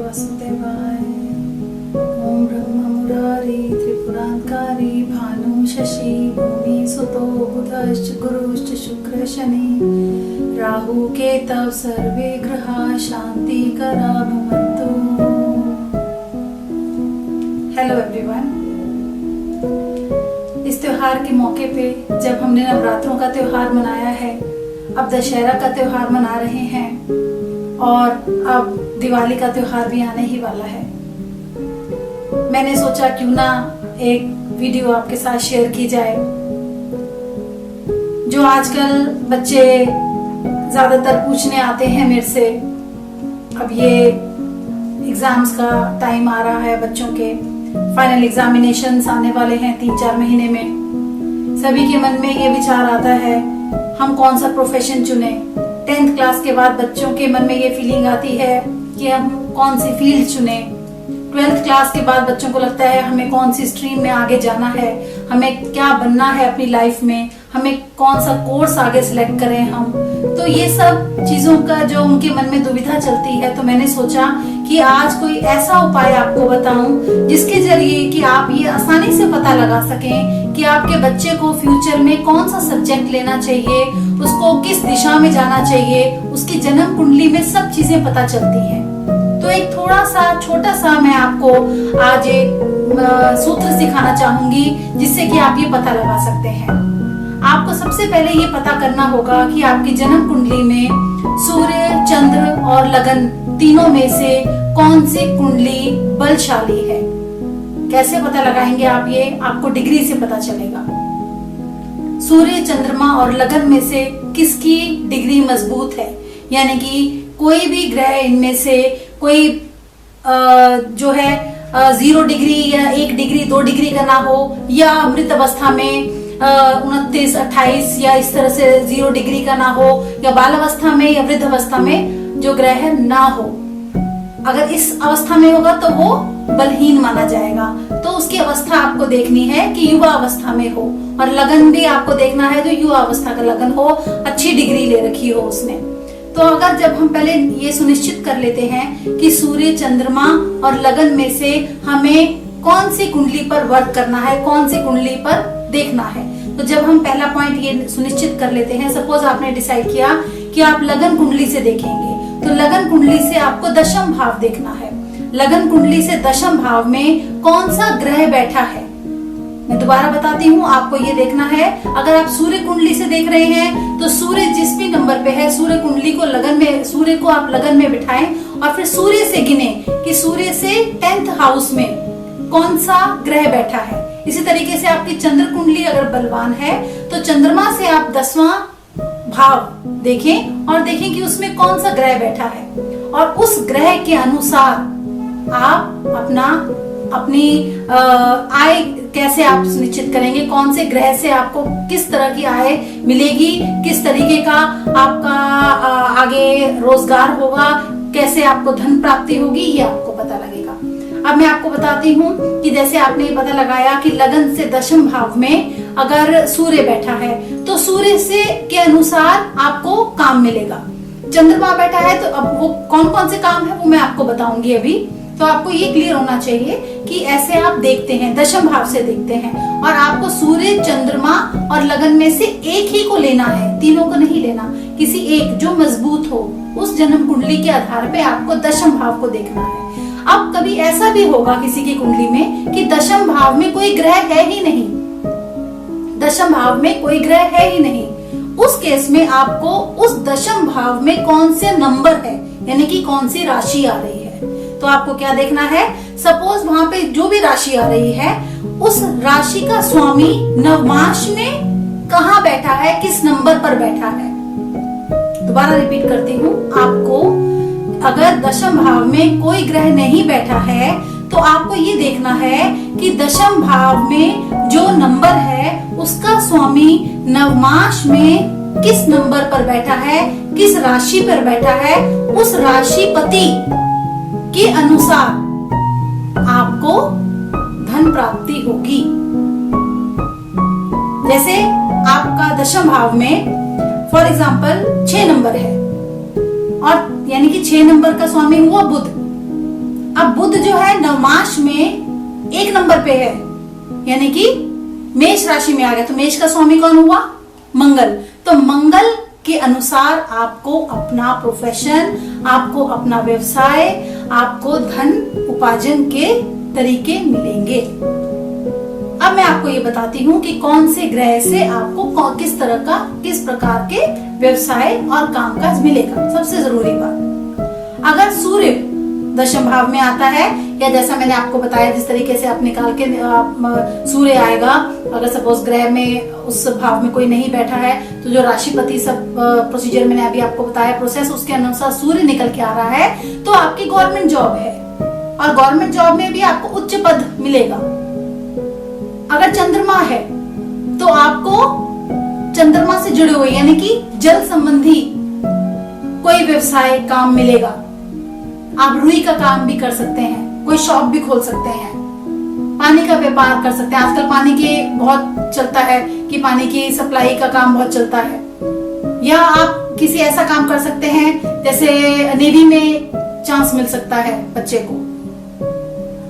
वासुदेवाय। ओम ब्रह्म मुरारी त्रिपुरांतकारी भानु शशि भूमि सुतो बुधश्च गुरुश्च शुक्र शनि राहु केतव सर्वे ग्रहा शांतिकरा भवन्तु। Hello everyone. इस त्योहार के मौके पे जब हमने नवरात्रों का त्योहार मनाया है, अब दशहरा का त्योहार मना रहे हैं और अब दिवाली का त्योहार भी आने ही वाला है, मैंने सोचा क्यों ना एक वीडियो आपके साथ शेयर की जाए। जो आजकल बच्चे ज्यादातर पूछने आते हैं मेरे से, अब ये एग्जाम्स का टाइम आ रहा है, बच्चों के फाइनल एग्जामिनेशंस आने वाले हैं 3-4 महीने में। सभी के मन में ये विचार आता है हम कौन सा प्रोफेशन चुने। 10th क्लास के बाद बच्चों के मन में ये फीलिंग आती है कि हम कौन सी फील्ड चुने। 12th क्लास के बाद बच्चों को लगता है हमें कौन सी स्ट्रीम में आगे जाना है, हमें क्या बनना है अपनी लाइफ में, हमें कौन सा कोर्स आगे सिलेक्ट करें हम। तो ये सब चीजों का जो उनके मन में दुविधा चलती है, तो मैंने सोचा कि आज कोई ऐसा उपाय आपको बताऊं जिसके जरिए कि आप ये आसानी से पता लगा सकें कि आपके बच्चे को फ्यूचर में कौन सा सब्जेक्ट लेना चाहिए, उसको किस दिशा में जाना चाहिए, उसकी जन्म कुंडली में सब चीजें पता चलती हैं। तो एक थोड़ा सा छोटा सा मैं आपको आज एक सूत्र सिखाना चाहूंगी जिससे कि आप ये पता लगा सकते हैं। आपको सबसे पहले ये पता करना होगा कि आपकी जन्म कुंडली में सूर्य, चंद्र और लगन तीनों में से कौन सी कुंडली बलशाली है। कैसे पता लगाएंगे आप? ये आपको डिग्री से पता चलेगा। सूर्य, चंद्रमा और लगन में से किसकी डिग्री मजबूत है, यानी कि कोई भी ग्रह इनमें से कोई जो है 0 डिग्री या 1 डिग्री 2 डिग्री का ना हो, या अमृत अवस्था में 29, 28 या इस तरह से 0 डिग्री का ना हो, या बाल अवस्था में या वृद्ध अवस्था में जो ग्रह ना हो। अगर इस अवस्था में होगा तो वो बलहीन माना जाएगा। तो उसकी अवस्था आपको देखनी है कि युवा अवस्था में हो, और लगन भी आपको देखना है तो युवा अवस्था का लगन हो, अच्छी डिग्री ले रखी हो उसने। तो अगर जब हम पहले ये सुनिश्चित कर लेते हैं कि सूर्य, चंद्रमा और लगन में से हमें कौन सी कुंडली पर वर्क करना है, कौन सी कुंडली पर देखना है, तो जब हम पहला पॉइंट ये सुनिश्चित कर लेते हैं, सपोज आपने डिसाइड किया कि आप लगन कुंडली से देखेंगे, तो लगन कुंडली से आपको दशम भाव देखना है। लगन कुंडली से दशम भाव में कौन सा ग्रह बैठा है, मैं दोबारा बताती हूँ, आपको ये देखना है। अगर आप सूर्य कुंडली से देख रहे हैं तो सूर्य जिस भी नंबर पे है, सूर्य कुंडली को लगन में, सूर्य को आप लगन में बिठाएं और फिर सूर्य से गिने कि सूर्य से 10th हाउस में कौन सा ग्रह बैठा है। इसी तरीके से आपकी चंद्र कुंडली अगर बलवान है तो चंद्रमा से आप 10वां भाव देखें और देखें कि उसमें कौन सा ग्रह बैठा है, और उस ग्रह के अनुसार आप अपनी आय कैसे आप सुनिश्चित करेंगे, कौन से ग्रह से आपको किस तरह की आय मिलेगी, किस तरीके का आपका आगे रोजगार होगा, कैसे आपको धन प्राप्ति होगी, ये आपको पता लगेगा। अब मैं आपको बताती हूँ कि जैसे आपने पता लगाया कि लगन से दशम भाव में अगर सूर्य बैठा है तो सूर्य से के अनुसार आपको काम मिलेगा। चंद्रमा बैठा है तो अब वो कौन कौन से काम है वो मैं आपको बताऊंगी अभी। तो आपको ये क्लियर होना चाहिए कि ऐसे आप देखते हैं, दशम भाव से देखते हैं, और आपको सूर्य, चंद्रमा और लगन में से एक ही को लेना है, तीनों को नहीं लेना, किसी एक जो मजबूत हो उस जन्म कुंडली के आधार पे आपको दशम भाव को देखना है। अब कभी ऐसा भी होगा किसी की कुंडली में कि दशम भाव में कोई ग्रह है ही नहीं, दशम भाव में कोई ग्रह है ही नहीं, उस केस में आपको उस दशम भाव में कौन से नंबर है, यानी कि कौन सी राशि आ रही है, तो आपको क्या देखना है। सपोज वहां पे जो भी राशि आ रही है उस राशि का स्वामी नवमाश में कहाँ बैठा है, किस नंबर पर बैठा है। दोबारा रिपीट करती हूँ, आपको अगर दशम भाव में कोई ग्रह नहीं बैठा है तो आपको ये देखना है कि दशम भाव में जो नंबर है उसका स्वामी नवमाश में किस नंबर पर बैठा है, किस राशि पर बैठा है, उस राशिपति के अनुसार आपको धन प्राप्ति होगी। जैसे आपका दशम भाव में फॉर एग्जाम्पल 6 नंबर है, और यानी कि 6 नंबर का स्वामी हुआ बुध, अब बुध जो है नवमाश में 1 नंबर पे है, यानी कि मेष राशि में आ गया। तो मेष का स्वामी कौन हुआ? मंगल। तो मंगल के अनुसार आपको अपना प्रोफेशन, आपको अपना व्यवसाय, आपको धन उपार्जन के तरीके मिलेंगे। अब मैं आपको ये बताती हूँ कि कौन से ग्रह से आपको किस तरह का, किस प्रकार के व्यवसाय और कामकाज मिलेगा। सबसे जरूरी बात, अगर सूर्य दशम भाव में आता है, या जैसा मैंने आपको बताया जिस तरीके से आप निकाल के सूर्य आएगा, अगर सपोज ग्रह में उस भाव में कोई नहीं बैठा है तो जो राशिपति सब प्रोसीजर मैंने अभी आपको बताया प्रोसेस, उसके अनुसार सूर्य निकल के आ रहा है तो आपकी गवर्नमेंट जॉब है, और गवर्नमेंट जॉब में भी आपको उच्च पद मिलेगा। अगर चंद्रमा है तो आपको चंद्रमा से जुड़े हुए यानी कि जल संबंधी कोई व्यवसाय काम मिलेगा। आप रुई का काम भी कर सकते हैं, कोई शॉप भी खोल सकते हैं, पानी का व्यापार कर सकते हैं। आजकल पानी के बहुत चलता है कि पानी की सप्लाई का काम बहुत चलता है। या आप किसी ऐसा काम कर सकते हैं जैसे नेवी में चांस मिल सकता है बच्चे को।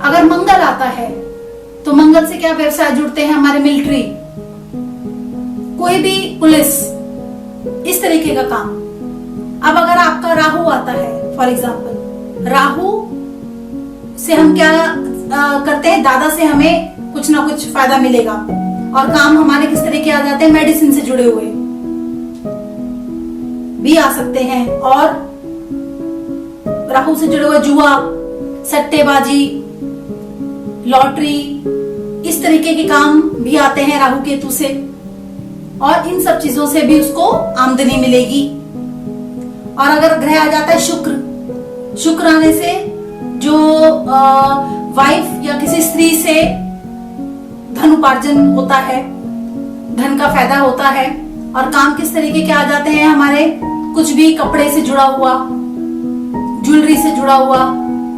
अगर मंगल आता है तो मंगल से क्या व्यवसाय जुड़ते हैं हमारे? मिलिट्री, कोई भी पुलिस, इस तरीके का काम। अब अगर आपका राहु आता है फॉर एग्जाम्पल, राहु से हम क्या करते हैं? दादा से हमें कुछ ना कुछ फायदा मिलेगा, और काम हमारे किस तरह के आ जाते हैं? मेडिसिन से जुड़े हुए भी आ सकते हैं। और राहु से जुड़े हुए जुआ, सट्टेबाजी, लॉटरी, इस तरीके के काम भी आते हैं राहु केतु से, और इन सब चीजों से भी उसको आमदनी मिलेगी। और अगर ग्रह आ जाता है शुक्र, शुक्र आने से जो वाइफ या किसी स्त्री से धन उपार्जन होता है, धन का फायदा होता है। और काम किस तरीके के आ जाते हैं हमारे? कुछ भी कपड़े से जुड़ा हुआ, ज्वेलरी से जुड़ा हुआ,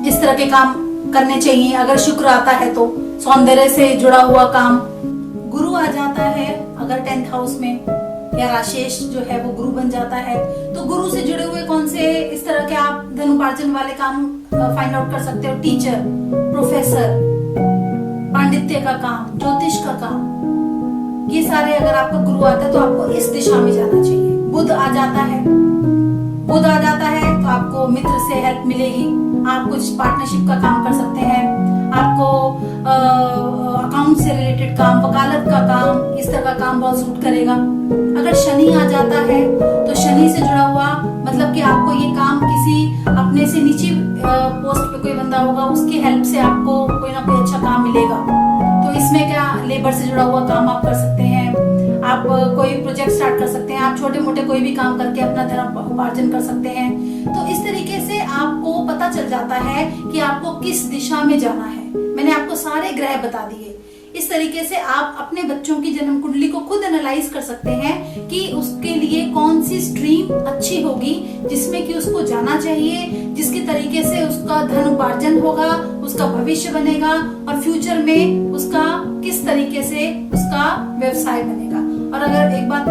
इस तरह के काम करने चाहिए अगर शुक्र आता है तो। सौंदर्य से जुड़ा हुआ काम। गुरु आ जाता है अगर 10th हाउस में, या राशेष जो है वो गुरु बन जाता है, तो गुरु से जुड़े हुए कौन से इस तरह के आप धन उपार्जन वाले काम फाइंड आउट कर सकते हो? टीचर, प्रोफेसर, पांडित्य का काम, ज्योतिष का काम, ये सारे अगर आपका गुरु आता है तो आपको इस दिशा में जाना चाहिए। बुध आ जाता है, बुध आ जाता है तो आपको मित्र से हेल्प मिलेगी, आप कुछ पार्टनरशिप का काम कर सकते हैं, आपको अकाउंट से रिलेटेड काम, वकालत का काम, इस तरह का काम बहुत सूट करेगा। अगर शनि आ जाता है तो शनि से जुड़ा हुआ मतलब कि आपको ये काम किसी अपने से नीचे पोस्ट पे कोई बंदा होगा उसकी हेल्प से आपको कोई ना कोई अच्छा काम मिलेगा। तो इसमें क्या लेबर से जुड़ा हुआ काम आप कर सकते हैं, आप कोई प्रोजेक्ट स्टार्ट कर सकते हैं, आप छोटे मोटे कोई भी काम करके अपना धन उपार्जन कर सकते हैं। तो इस तरीके से आपको पता चल जाता है कि आपको किस दिशा में जाना है। मैंने आपको सारे ग्रह बता दिए। इस तरीके से आप अपने बच्चों की जन्म कुंडली को खुद एनालाइज कर सकते हैं कि उसके लिए कौन सी स्ट्रीम अच्छी होगी, जिसमें कि उसको जाना चाहिए, जिसके तरीके से उसका धन उपार्जन होगा, उसका भविष्य बनेगा और फ्यूचर में उसका किस तरीके से उसका व्यवसाय बनेगा। और अगर एक बात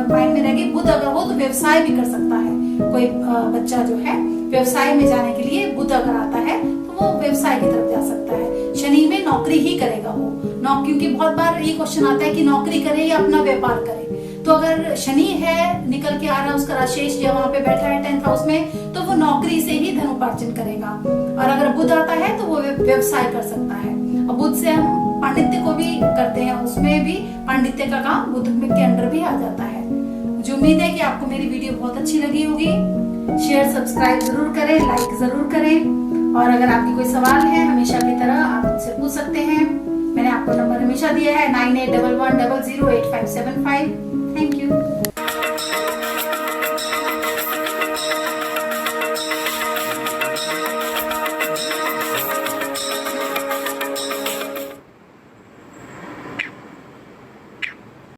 माइंड में रहेगी, बुध अगर हो तो व्यवसाय भी कर सकता है कोई बच्चा जो है। व्यवसाय में जाने के लिए बुध अगर आता है तो वो व्यवसाय की तरफ जा सकता है। शनि में नौकरी ही करेगा वो, क्योंकि बहुत बार ये क्वेश्चन आता है कि नौकरी करे या अपना व्यापार करे। तो अगर शनि है निकल के आ रहा है, उसका राशेष जो वहां पे बैठा है 10th हाउस में, तो वो नौकरी से ही धन उपार्जन करेगा। और अगर बुध आता है तो वो व्यवसाय कर सकता है। और बुध से हम पांडित्य को भी करते हैं, उसमें भी पांडित्य का काम बुध के अंडर भी आ जाता है। मुझे उम्मीद है कि आपको मेरी वीडियो बहुत अच्छी लगी होगी। शेयर सब्सक्राइब जरूर करें, लाइक जरूर करें। और अगर आपकी कोई सवाल है हमेशा की तरह आप मुझसे पूछ सकते हैं। मैंने आपको नंबर हमेशा दिया है 9811008575। Thank you.